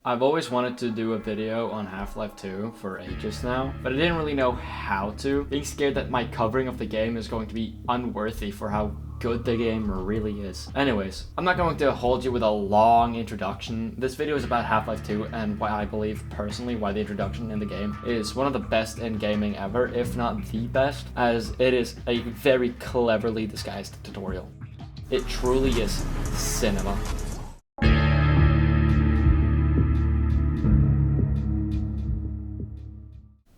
I've always wanted to do a video on Half-Life 2 for ages now, but I didn't really know how to, being scared that my covering of the game is going to be unworthy for how good the game really is. Anyways, I'm not going to hold you with a long introduction. This video is about Half-Life 2 and why I believe personally why the introduction in the game is one of the best in gaming ever, if not the best, as it is a very cleverly disguised tutorial. It truly is cinema.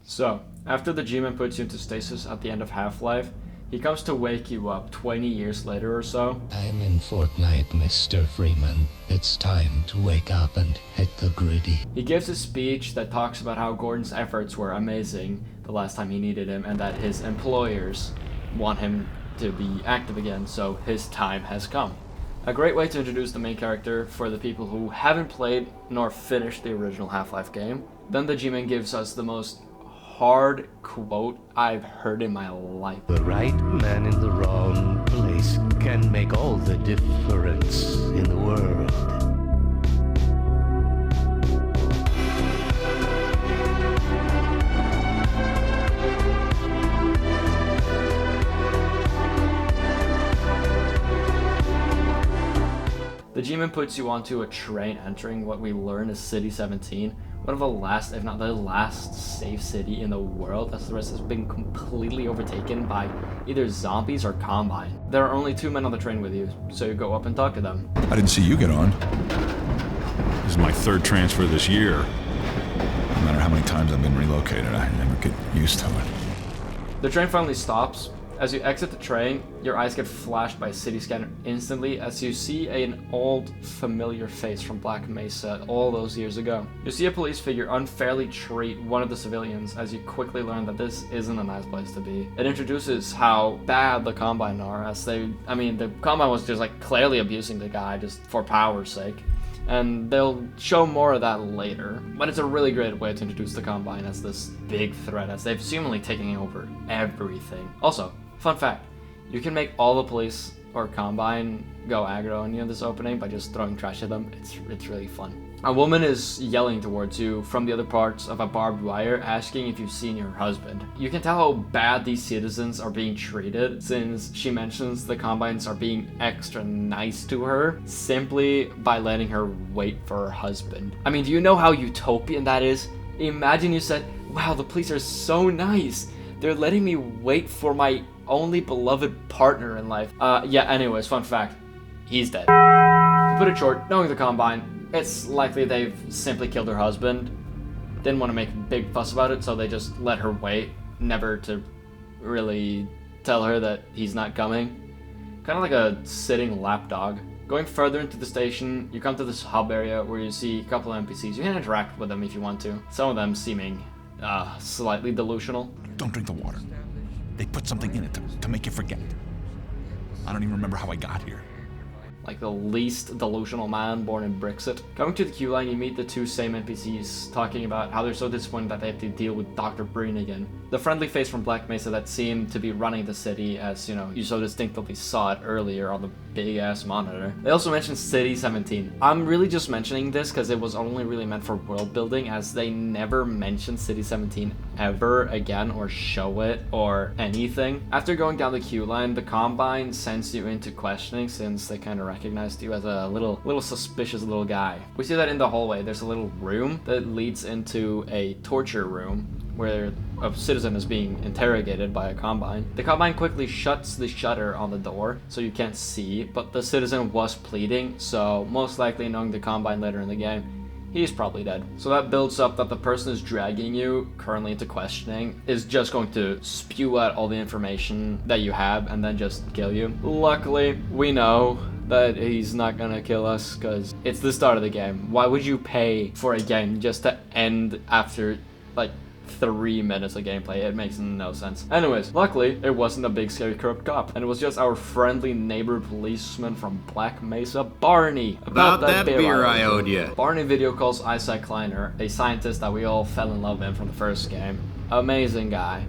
So, after the G-Man puts you into stasis at the end of Half-Life, he comes to wake you up 20 years later or so. I'm in Fortnite, Mr. Freeman. It's time to wake up and hit the gritty. He gives a speech that talks about how Gordon's efforts were amazing the last time he needed him, and that his employers want him to be active again, so his time has come. A great way to introduce the main character for the people who haven't played nor finished the original Half-Life game. Then the G-Man gives us the most hard quote I've heard in my life. The right man in the wrong place can make all the difference in the world. The G-Man puts you onto a train entering what we learn is City 17, one of the last, if not the last, safe city in the world, as the rest has been completely overtaken by either zombies or Combine. There are only 2 men on the train with you, so you go up and talk to them. I didn't see you get on. This is my 3rd transfer this year. No matter how many times I've been relocated, I never get used to it. The train finally stops. As you exit the train, your eyes get flashed by a city scanner instantly as you see an old, familiar face from Black Mesa all those years ago. You see a police figure unfairly treat one of the civilians as you quickly learn that this isn't a nice place to be. It introduces how bad the Combine are, as the Combine was just like clearly abusing the guy just for power's sake. And they'll show more of that later. But it's a really great way to introduce the Combine as this big threat, as they've seemingly taken over everything. Also, fun fact, you can make all the police or Combine go aggro on you in this opening by just throwing trash at them. It's really fun. A woman is yelling towards you from the other parts of a barbed wire, asking if you've seen your husband. You can tell how bad these citizens are being treated, since she mentions the Combines are being extra nice to her simply by letting her wait for her husband. I mean, do you know how utopian that is? Imagine you said, wow, the police are so nice. They're letting me wait for my only beloved partner in life. Anyways, fun fact, he's dead. To put it short, knowing the Combine, it's likely they've simply killed her husband. Didn't want to make a big fuss about it, so they just let her wait, never to really tell her that he's not coming. Kind of like a sitting lapdog. Going further into the station, you come to this hub area where you see a couple of NPCs. You can interact with them if you want to. Some of them seeming slightly delusional. Don't drink the water. They put something in it to make you forget. I don't even remember how I got here. Like the least delusional man born in Brexit. Coming to the queue line, you meet the 2 same NPCs talking about how they're so disappointed that they have to deal with Dr. Breen again. The friendly face from Black Mesa that seemed to be running the city, as you so distinctly saw it earlier on the big ass monitor. They also mentioned City 17. I'm really just mentioning this because it was only really meant for world building, as they never mentioned City 17 ever again or show it or anything. After going down the queue line, the Combine sends you into questioning since they kind of recognized you as a little suspicious little guy. We see that in the hallway there's a little room that leads into a torture room where a citizen is being interrogated by a Combine. The Combine quickly shuts the shutter on the door so you can't see, but the citizen was pleading, so most likely, knowing the Combine later in the game, he's probably dead. So that builds up that the person who's dragging you currently into questioning is just going to spew out all the information that you have and then just kill you. Luckily, we know that he's not gonna kill us because it's the start of the game. Why would you pay for a game just to end after like 3 minutes of gameplay? It makes no sense. Anyways, luckily, it wasn't a big scary corrupt cop, and it was just our friendly neighbor policeman from Black Mesa, Barney. About that beer I owed you. Barney video calls Isaac Kleiner, a scientist that we all fell in love with from the first game. Amazing guy.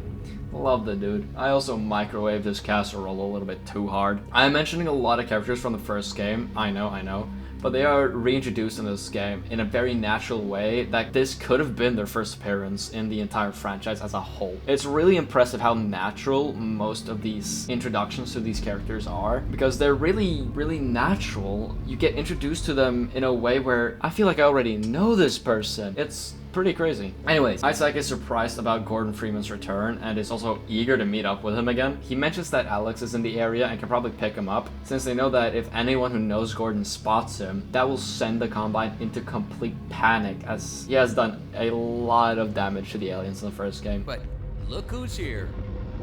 Love the dude. I also microwaved his casserole a little bit too hard. I am mentioning a lot of characters from the first game, I know, but they are reintroduced in this game in a very natural way that this could have been their first appearance in the entire franchise as a whole. It's really impressive how natural most of these introductions to these characters are, because they're really natural. You get introduced to them in a way where I feel like I already know this person. It's pretty crazy. Anyways, Isaac is surprised about Gordon Freeman's return and is also eager to meet up with him again. He mentions that Alex is in the area and can probably pick him up, since they know that if anyone who knows Gordon spots him, that will send the Combine into complete panic, as he has done a lot of damage to the aliens in the first game. But look who's here.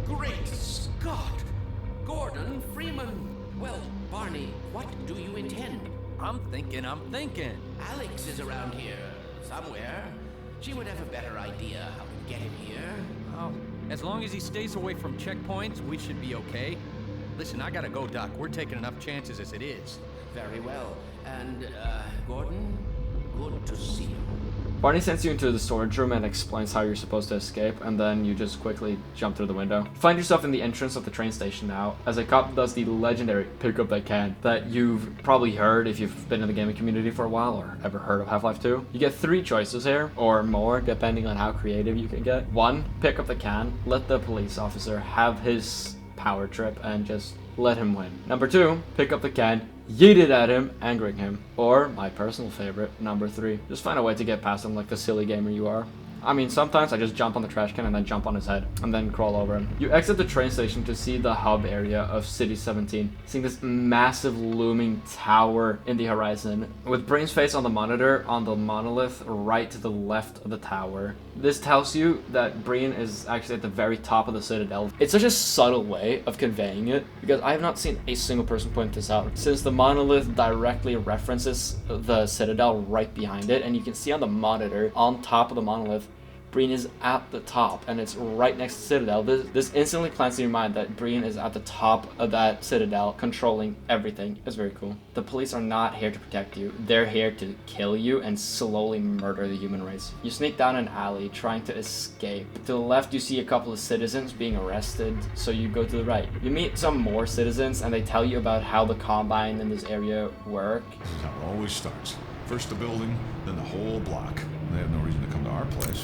Great Scott! Gordon Freeman! Well, Barney, what do you intend? I'm thinking. Alex is around here somewhere. She would have a better idea how to get him here. Oh, as long as he stays away from checkpoints, we should be okay. Listen, I gotta go, Doc. We're taking enough chances as it is. Very well. And, Gordon, good to see you. Barney sends you into the storage room and explains how you're supposed to escape, and then you just quickly jump through the window. Find yourself in the entrance of the train station now, as a cop does the legendary pick up that can that you've probably heard if you've been in the gaming community for a while or ever heard of Half-Life 2. You get 3 choices here, or more, depending on how creative you can get. 1, pick up the can, let the police officer have his power trip and just let him win. Number 2, pick up the can, yeet it at him, angering him. Or, my personal favorite, number 3, just find a way to get past him like the silly gamer you are. I mean, sometimes I just jump on the trash can and then jump on his head, and then crawl over him. You exit the train station to see the hub area of City 17, seeing this massive looming tower in the horizon, with Brain's face on the monitor on the monolith right to the left of the tower. This tells you that Brain is actually at the very top of the Citadel. It's such a subtle way of conveying it, because I have not seen a single person point this out, since the monolith directly references the Citadel right behind it, and you can see on the monitor, on top of the monolith, Breen is at the top, and it's right next to Citadel. This instantly plants in your mind that Breen is at the top of that Citadel, controlling everything. It's very cool. The police are not here to protect you. They're here to kill you and slowly murder the human race. You sneak down an alley, trying to escape. To the left, you see a couple of citizens being arrested, so you go to the right. You meet some more citizens, and they tell you about how the Combine in this area work. This is how it always starts. First the building, then the whole block. They have no reason to come to our place.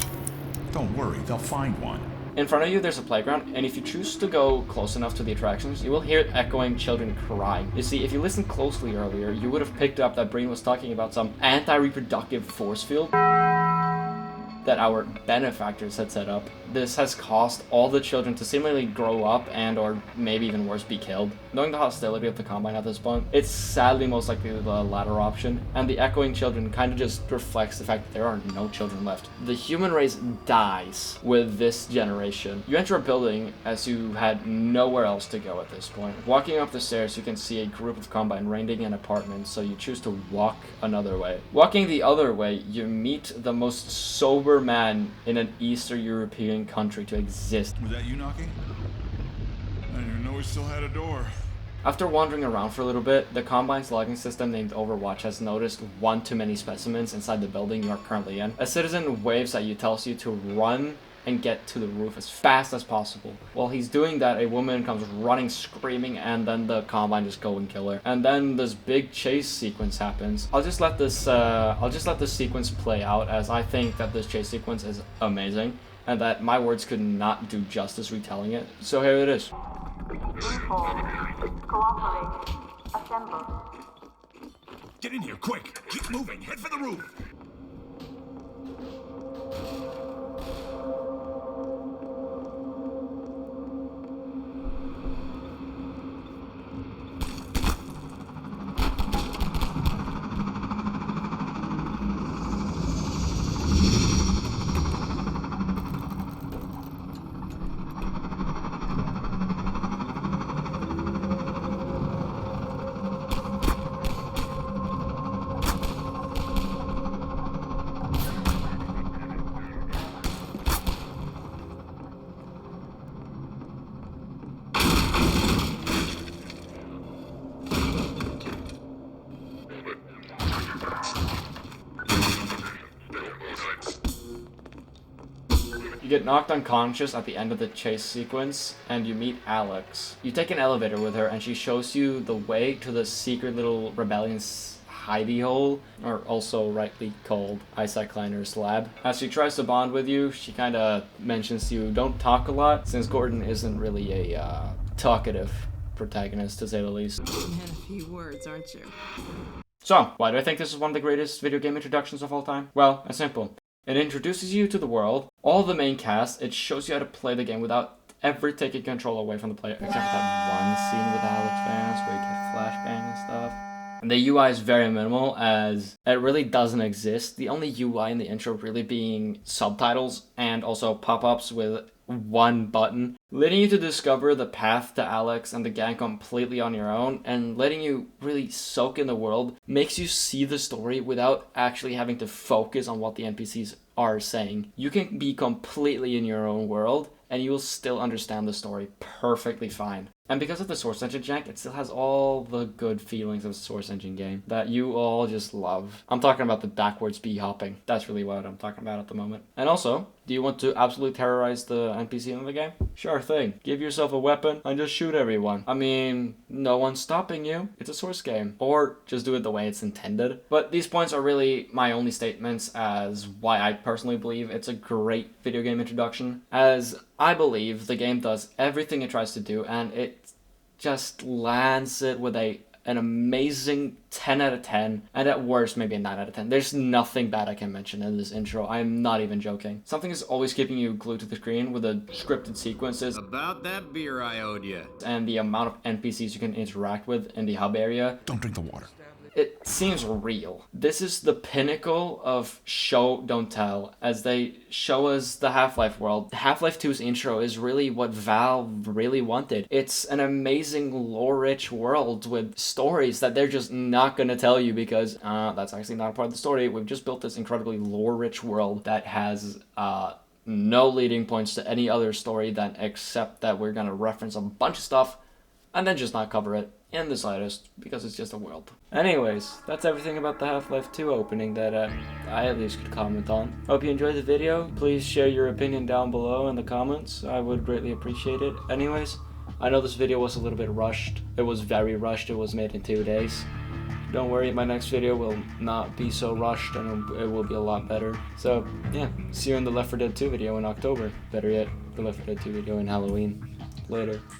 Don't worry, they'll find one. In front of you, there's a playground, and if you choose to go close enough to the attractions, you will hear echoing children crying. You see, if you listened closely earlier, you would have picked up that Breen was talking about some anti-reproductive force field that our benefactors had set up. This has caused all the children to seemingly grow up and, or maybe even worse, be killed. Knowing the hostility of the Combine at this point, it's sadly most likely the latter option, and the echoing children kind of just reflects the fact that there are no children left. The human race dies with this generation. You enter a building as you had nowhere else to go at this point. Walking up the stairs, you can see a group of Combine raiding an apartment, so you choose to walk another way. Walking the other way, you meet the most sober man in an Eastern European country to exist. Was that you knocking? I didn't even know we still had a door. After wandering around for a little bit, the Combine's logging system named Overwatch has noticed one too many specimens inside the building you are currently in. A citizen waves at you, tells you to run and get to the roof as fast as possible. While he's doing that, a woman comes running, screaming, and then the Combine just go and kill her. And then this big chase sequence happens. I'll just let this sequence play out, as I think that this chase sequence is amazing, and that my words could not do justice retelling it. So here it is. Inform. Cooperate. Assemble. Get in here, quick! Keep moving! Head for the roof! You get knocked unconscious at the end of the chase sequence, and you meet Alex. You take an elevator with her, and she shows you the way to the secret little rebellion's hidey hole, or also rightly called Isaac Kleiner's lab. As she tries to bond with you, she kind of mentions you don't talk a lot, since Gordon isn't really a talkative protagonist, to say the least. Man, a few words, aren't you? So, why do I think this is one of the greatest video game introductions of all time? Well, it's simple. It introduces you to the world, all the main cast, it shows you how to play the game without ever taking control away from the player, except for that one scene with Alex Vance where you get flashbang and stuff. And the UI is very minimal, as it really doesn't exist. The only UI in the intro really being subtitles and also pop-ups with one button, letting you to discover the path to Alex and the gang completely on your own, and letting you really soak in the world, makes you see the story without actually having to focus on what the NPCs are saying. You can be completely in your own world, and you will still understand the story perfectly fine. And because of the Source Engine jank, it still has all the good feelings of a Source Engine game that you all just love. I'm talking about the backwards bee hopping. That's really what I'm talking about at the moment. And also, do you want to absolutely terrorize the NPC in the game? Sure thing. Give yourself a weapon and just shoot everyone. I mean, no one's stopping you. It's a Source game. Or just do it the way it's intended. But these points are really my only statements as why I personally believe it's a great video game introduction, as I believe the game does everything it tries to do, and it just lands it with an amazing 10 out of 10, and at worst maybe a 9 out of 10. There's nothing bad I can mention in this intro. I'm not even joking. Something is always keeping you glued to the screen with the scripted sequences About that beer I owed you. and the amount of NPCs you can interact with in the hub area. Don't drink the water. It seems real. This is the pinnacle of show, don't tell, as they show us the Half-Life world. Half-Life 2's intro is really what Valve really wanted. It's an amazing lore-rich world with stories that they're just not gonna tell you because that's actually not a part of the story. We've just built this incredibly lore-rich world that has no leading points to any other story than except that we're gonna reference a bunch of stuff and then just not cover it in the slightest, because it's just a world. Anyways, that's everything about the Half-Life 2 opening that I at least could comment on. Hope you enjoyed the video. Please share your opinion down below in the comments. I would greatly appreciate it. Anyways, I know this video was a little bit rushed. It was very rushed. It was made in 2 days. Don't worry, my next video will not be so rushed and it will be a lot better. So, yeah, see you in the Left 4 Dead 2 video in October. Better yet, the Left 4 Dead 2 video in Halloween. Later.